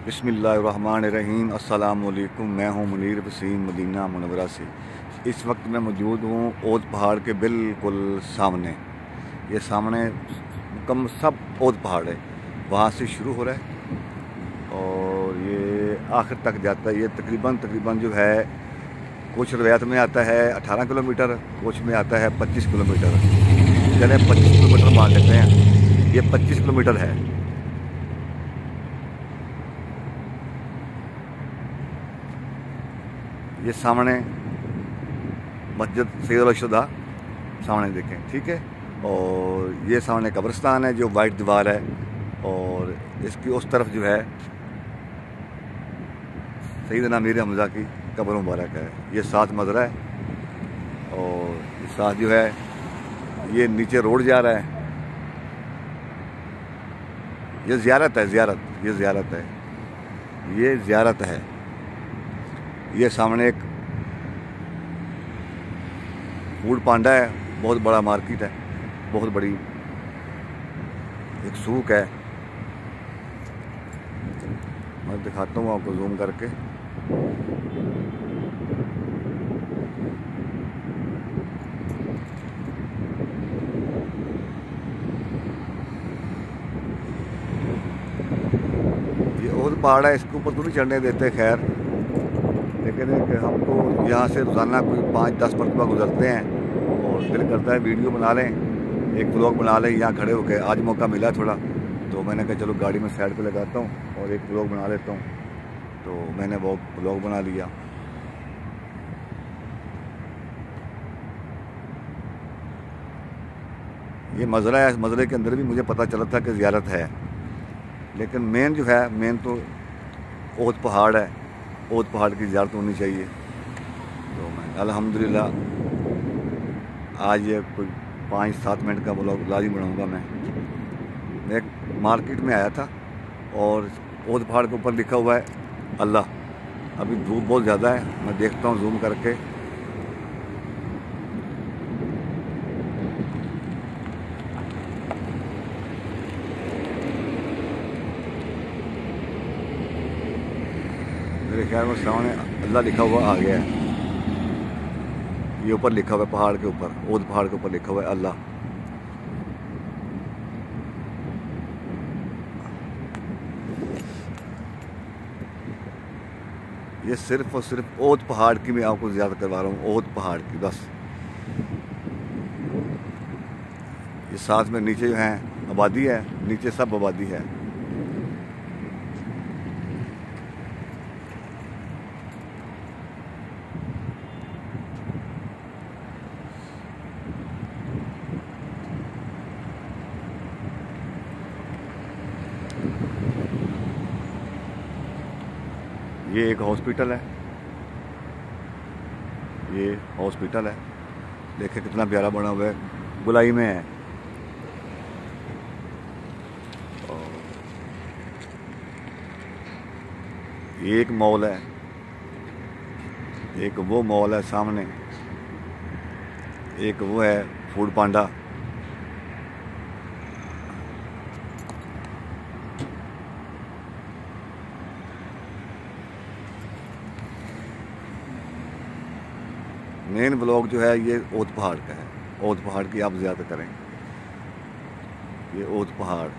बिस्मिल्लाहिर्रहमानिर्रहीम। अस्सलाम वालेकुम। मैं हूं मुनीर वसीम मदीना मुनव्वरा से। इस वक्त मैं मौजूद हूं ओद पहाड़ के बिल्कुल सामने। ये सामने मुकम्मल सब ओद पहाड़ है, वहाँ से शुरू हो रहा है और ये आखिर तक जाता है। ये तकरीबन जो है, कुछ रवायत में आता है 18 किलोमीटर, कुछ में आता है 25 किलोमीटर। चले 25 किलोमीटर मान लेते हैं, ये 25 किलोमीटर है। ये सामने मस्जिद सैयद-उल-शुहदा सामने देखें, ठीक है। और ये सामने कब्रिस्तान है जो वाइट दीवार है, और इसकी उस तरफ जो है सैयदना अमीर हमज़ा की कब्र मुबारक है। ये साथ मज़रा है और इस साथ जो है ये नीचे रोड जा रहा है। ये ज़ियारत है, ये ज़ियारत है। ये सामने एक फूड पांडा है, बहुत बड़ा मार्केट है, बहुत बड़ी एक सूक है। मैं दिखाता हूँ आपको जूम करके। ये ओद पहाड़ है, इसके ऊपर तो नहीं चढ़ने देते खैर, लेकिन हम तो यहाँ से रोज़ाना कोई 5-10 मरतबा गुजरते हैं और दिल करता है वीडियो बना लें, एक व्लॉग बना लें यहाँ खड़े होकर। आज मौका मिला थोड़ा, तो मैंने कहा चलो गाड़ी में साइड पे लगाता हूँ और एक व्लॉग बना लेता हूँ, तो मैंने वो व्लॉग बना लिया। ये मज़रा है, इस मज़रे के अंदर भी मुझे पता चला था कि ज़ियारत है, लेकिन मेन जो है, मेन तो ओद पहाड़ है। ओद पहाड़ की ज़ियारत होनी चाहिए। तो मैं अल्हम्दुलिल्लाह आज ये कोई 5-7 मिनट का व्लॉग लाज़िम बनाऊँगा। मैं एक मार्केट में आया था और ओद पहाड़ के ऊपर लिखा हुआ है अल्लाह। अभी धूप बहुत ज़्यादा है, मैं देखता हूँ जूम करके। मेरे ख्याल में सामने अल्लाह लिखा हुआ आ गया है। ये ऊपर लिखा हुआ है पहाड़ के ऊपर, ओद पहाड़ के ऊपर लिखा हुआ है अल्लाह। ये सिर्फ और सिर्फ ओद पहाड़ की मैं आपको ज़्यादा करवा रहा हूँ, ओद पहाड़ की बस। ये साथ में नीचे जो है आबादी है, नीचे सब आबादी है। ये एक हॉस्पिटल है, ये हॉस्पिटल है, देखें कितना प्यारा बना हुआ है, गोलाई में है। और ये एक मॉल है, एक वो मॉल है सामने, एक वो है फूड पांडा। मेन ब्लॉग जो है ये ओद पहाड़ का है। ओद पहाड़ की आप ज़्यादा करें, ये ओद पहाड़।